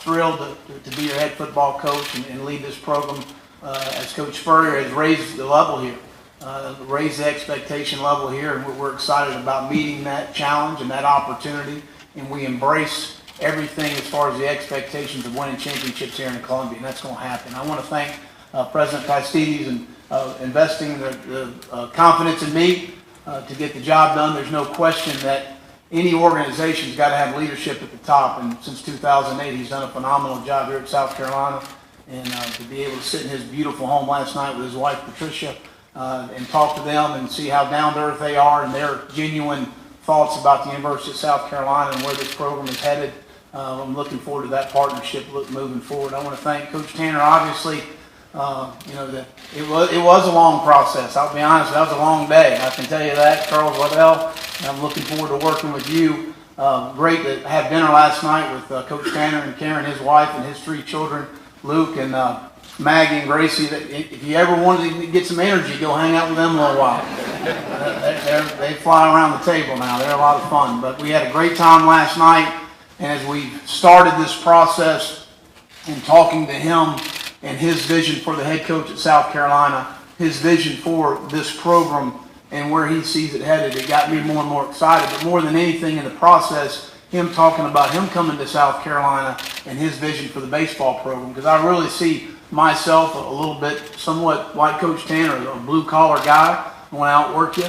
thrilled to be your head football coach and lead this program as Coach Spurrier has raised the level here, raised the expectation level here, and we're excited about meeting that challenge and that opportunity, and we embrace everything as far as the expectations of winning championships here in Columbia, and that's going to happen. I want to thank President Pastides and investing the confidence in me to get the job done. There's no question that any organization's got to have leadership at the top, and since 2008 he's done a phenomenal job here at South Carolina, and to be able to sit in his beautiful home last night with his wife Patricia and talk to them and see how down to earth they are and their genuine thoughts about the University of South Carolina and where this program is headed. I'm looking forward to that partnership moving forward. I want to thank Coach Tanner. Obviously, it was a long process. I'll be honest, that was a long day. I can tell you that, Charles Waddell. And I'm looking forward to working with you. Great to have dinner last night with Coach Tanner and Karen, his wife, and his 3 children, Luke and Maggie and Gracie. If you ever wanted to get some energy, go hang out with them a little while. They fly around the table now. They're a lot of fun. But we had a great time last night. And as we started this process and talking to him and his vision for the head coach at South Carolina, his vision for this program and where he sees it headed, it got me more and more excited. But more than anything in the process, him talking about him coming to South Carolina and his vision for the baseball program. Because I really see myself a little bit somewhat like Coach Tanner, a blue-collar guy, went out and work you.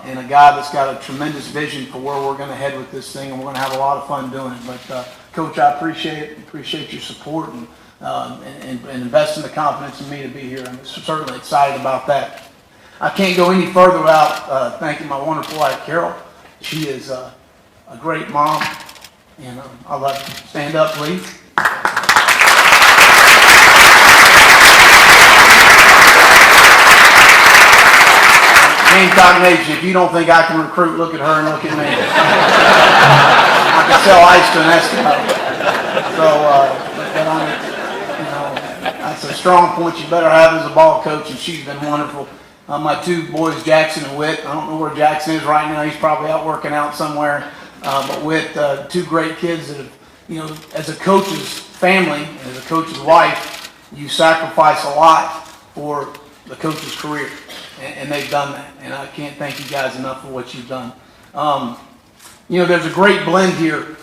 And a guy that's got a tremendous vision for where we're going to head with this thing, and we're going to have a lot of fun doing it. But Coach, I appreciate your support and investing the confidence in me to be here. I'm certainly excited about that. I can't go any further without thanking my wonderful wife, Carol. She is a great mom, and I'd like to stand up, please. Gamecock Nation, if you don't think I can recruit, look at her and look at me. I can sell ice to an Eskimo. So, that's a strong point you better have as a ball coach, and she's been wonderful. My 2 boys, Jackson and Whit, I don't know where Jackson is right now. He's probably out working out somewhere. But Whit, 2 great kids that have, as a coach's family, as a coach's wife, you sacrifice a lot for the coach's career. And they've done that, and I can't thank you guys enough for what you've done. There's a great blend here.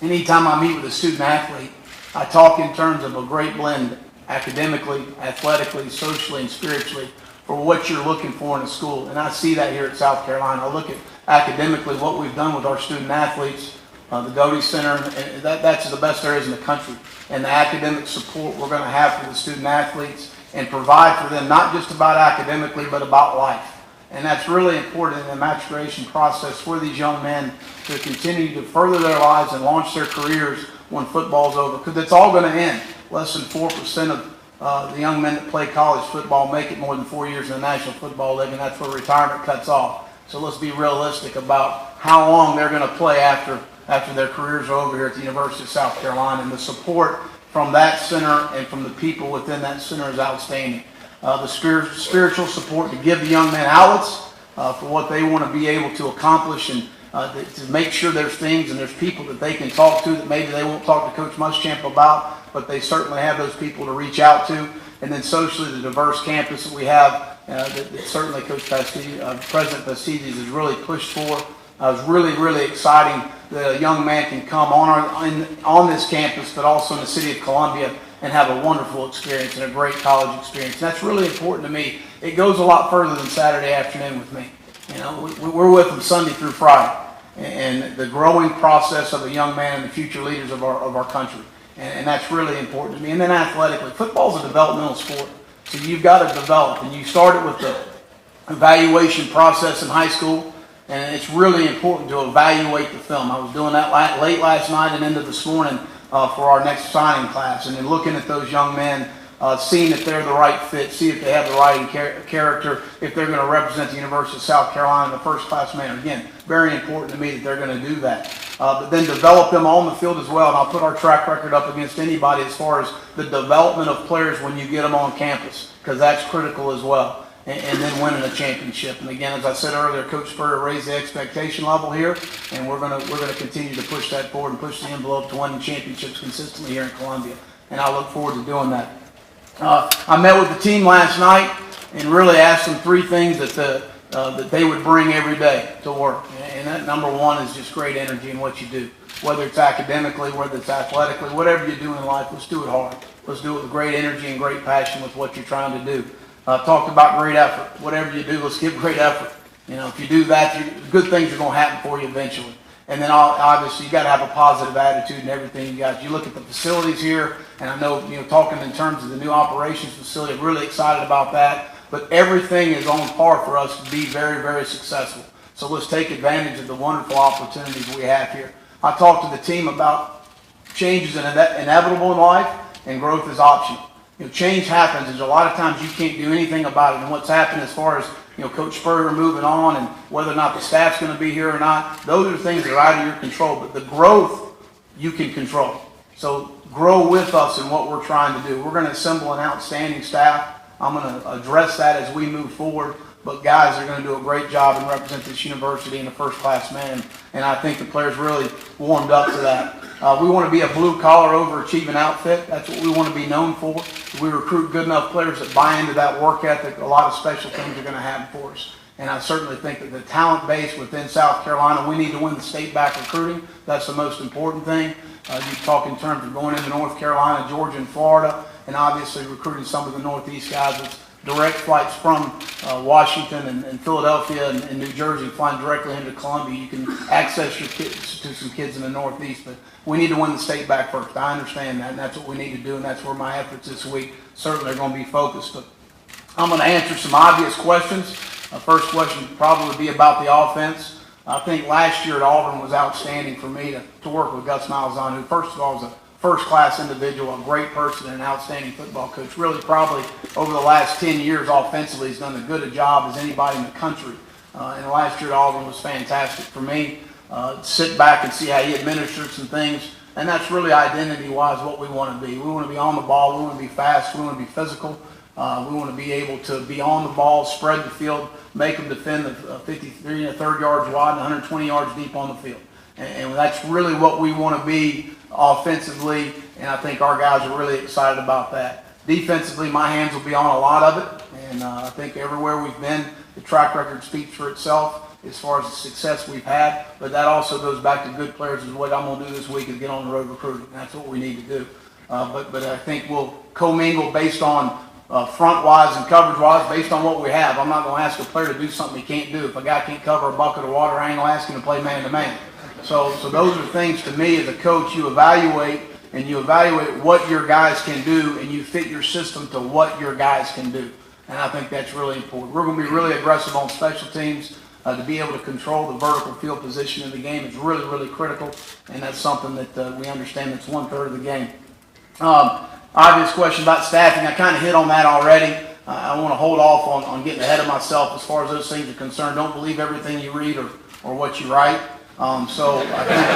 Anytime I meet with a student athlete, I talk in terms of a great blend academically, athletically, socially, and spiritually for what you're looking for in a school. And I see that here at South Carolina. I look at academically what we've done with our student athletes, the Doty Center, and that's the best there is in the country. And the academic support we're going to have for the student athletes and provide for them, not just about academically, but about life. And that's really important in the maturation process for these young men to continue to further their lives and launch their careers when football's over. Because it's all going to end. Less than 4% of the young men that play college football make it more than 4 years in the National Football League, and that's where retirement cuts off. So let's be realistic about how long they're going to play after their careers are over here at the University of South Carolina. And the support from that center and from the people within that center is outstanding. The spiritual support to give the young men outlets for what they want to be able to accomplish, and to make sure there's things and there's people that they can talk to that maybe they won't talk to Coach Muschamp about, but they certainly have those people to reach out to. And then socially, the diverse campus that we have, that certainly Coach President Pastides has really pushed for. It's really exciting that a young man can come on this campus, but also in the city of Columbia, and have a wonderful experience and a great college experience. And that's really important to me. It goes a lot further than Saturday afternoon with me. We're with them Sunday through Friday, and the growing process of a young man and the future leaders of our country. And that's really important to me. And then athletically, football's a developmental sport. So you've got to develop, and you start it with the evaluation process in high school. And it's really important to evaluate the film. I was doing that late last night and into this morning for our next signing class. And then looking at those young men, seeing if they're the right fit, see if they have the right character, if they're going to represent the University of South Carolina in the first-class manner. Again, very important to me that they're going to do that. But then develop them on the field as well. And I'll put our track record up against anybody as far as the development of players when you get them on campus, because that's critical as well. and then winning a championship. And again, as I said earlier, Coach Spurrier raised the expectation level here, and we're gonna continue to push that forward and push the envelope to winning championships consistently here in Columbia. And I look forward to doing that. I met with the team last night and really asked them 3 things that they would bring every day to work. And that number 1 is just great energy in what you do. Whether it's academically, whether it's athletically, whatever you do in life, let's do it hard. Let's do it with great energy and great passion with what you're trying to do. Talked about great effort. Whatever you do, let's give great effort. You know, if you do that, good things are going to happen for you eventually. And then obviously you got to have a positive attitude in everything you got. You look at the facilities here, and I know, talking in terms of the new operations facility, I'm really excited about that. But everything is on par for us to be very, very successful. So let's take advantage of the wonderful opportunities we have here. I talked to the team about change is inevitable in life, and growth is optional. Change happens, and a lot of times you can't do anything about it. And what's happened as far as Coach Spurrier moving on and whether or not the staff's going to be here or not, those are things that are out of your control. But the growth you can control. So grow with us in what we're trying to do. We're going to assemble an outstanding staff. I'm going to address that as we move forward. But guys are going to do a great job and represent this university in a first-class manner. And I think the players really warmed up to that. We want to be a blue-collar, overachieving outfit. That's what we want to be known for. If we recruit good enough players that buy into that work ethic, a lot of special things are going to happen for us. And I certainly think that the talent base within South Carolina, we need to win the state back recruiting. That's the most important thing. You talk in terms of going into North Carolina, Georgia, and Florida, and obviously recruiting some of the Northeast guys. It's direct flights from Washington and Philadelphia and New Jersey, flying directly into Columbia. You can access your kids to some kids in the Northeast, but we need to win the state back first. I understand that, and that's what we need to do, and that's where my efforts this week certainly are going to be focused. But I'm going to answer some obvious questions. First question would probably be about the offense. I think last year at Auburn was outstanding for me to work with Gus Malzahn, who first of all was a first-class individual, a great person, and an outstanding football coach. Really, probably over the last 10 years offensively, he's done as good a job as anybody in the country. And last year at Auburn was fantastic for me. Sit back and see how he administered some things. And that's really identity-wise what we want to be. We want to be on the ball. We want to be fast. We want to be physical. We want to be able to be on the ball, spread the field, make them defend the 53 and 30 yards wide and 120 yards deep on the field. And that's really what we want to be offensively, and I think our guys are really excited about that. Defensively, my hands will be on a lot of it, and I think everywhere we've been, the track record speaks for itself as far as the success we've had, but that also goes back to good players. Is what I'm going to do this week is get on the road recruiting. That's what we need to do. But I think we'll commingle based on front-wise and coverage-wise based on what we have. I'm not going to ask a player to do something he can't do. If a guy can't cover a bucket of water, I ain't going to ask him to play man-to-man. So those are things, to me, as a coach, you evaluate what your guys can do, and you fit your system to what your guys can do. And I think that's really important. We're going to be really aggressive on special teams. To be able to control the vertical field position in the game is really, really critical, and that's something that we understand that's 1/3 of the game. Obvious question about staffing. I kind of hit on that already. I want to hold off on getting ahead of myself as far as those things are concerned. Don't believe everything you read or what you write. So I think,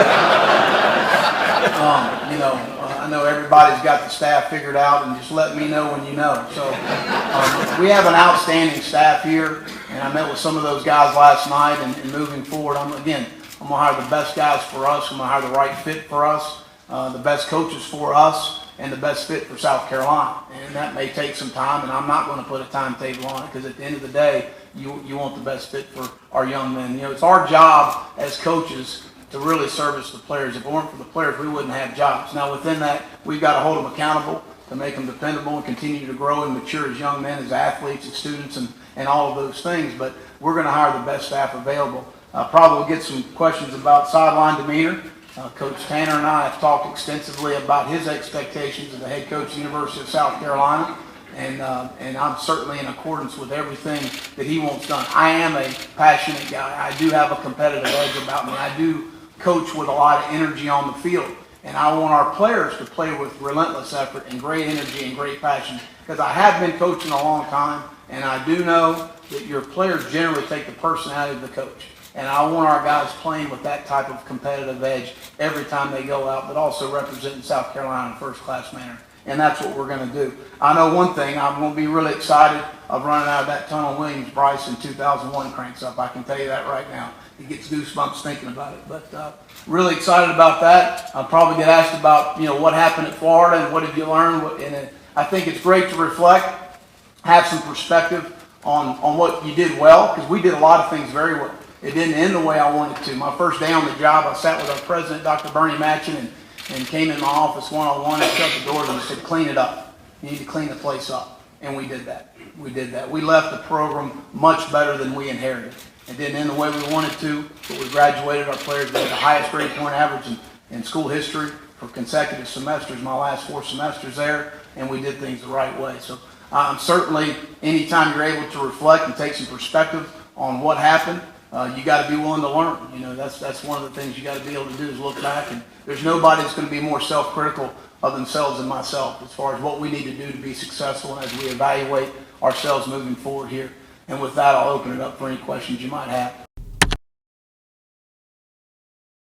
I know everybody's got the staff figured out, and just let me know when you know. So we have an outstanding staff here, and I met with some of those guys last night, and moving forward, I'm going to hire the best guys for us. I'm going to hire the right fit for us, the best coaches for us, and the best fit for South Carolina. And that may take some time, and I'm not going to put a timetable on it, because at the end of the day, you want the best fit for our young men. It's our job as coaches to really service the players. If it weren't for the players, we wouldn't have jobs. Now, within that, we've got to hold them accountable to make them dependable and continue to grow and mature as young men, as athletes, as students, and all of those things. But we're going to hire the best staff available. Probably get some questions about sideline demeanor. Coach Tanner and I have talked extensively about his expectations as the head coach of the University of South Carolina. And I'm certainly in accordance with everything that he wants done. I am a passionate guy. I do have a competitive edge about me. I do coach with a lot of energy on the field. And I want our players to play with relentless effort and great energy and great passion. Because I have been coaching a long time, and I do know that your players generally take the personality of the coach. And I want our guys playing with that type of competitive edge every time they go out, but also representing South Carolina in a first-class manner. and that's what we're going to do. I know one thing, I'm going to be really excited of running out of that tunnel Williams-Brice in 2001 cranks up. I can tell you that right now. It gets goosebumps thinking about it, but really excited about that. I'll probably get asked about, what happened at Florida and what did you learn, and I think it's great to reflect, have some perspective on what you did well, because we did a lot of things very well. It didn't end the way I wanted to. My first day on the job, I sat with our president, Dr. Bernie Matchin, and came in my office one-on-one and shut the doors and said, clean it up. You need to clean the place up. And we did that. We did that. We left the program much better than we inherited. It didn't end the way we wanted to, but we graduated our players with the highest grade point average in school history for consecutive semesters, my last 4 semesters there, and we did things the right way. So certainly, anytime you're able to reflect and take some perspective on what happened, you got to be willing to learn. That's one of the things you got to be able to do is look back, and there's nobody that's going to be more self-critical of themselves than myself as far as what we need to do to be successful as we evaluate ourselves moving forward here. And with that, I'll open it up for any questions you might have.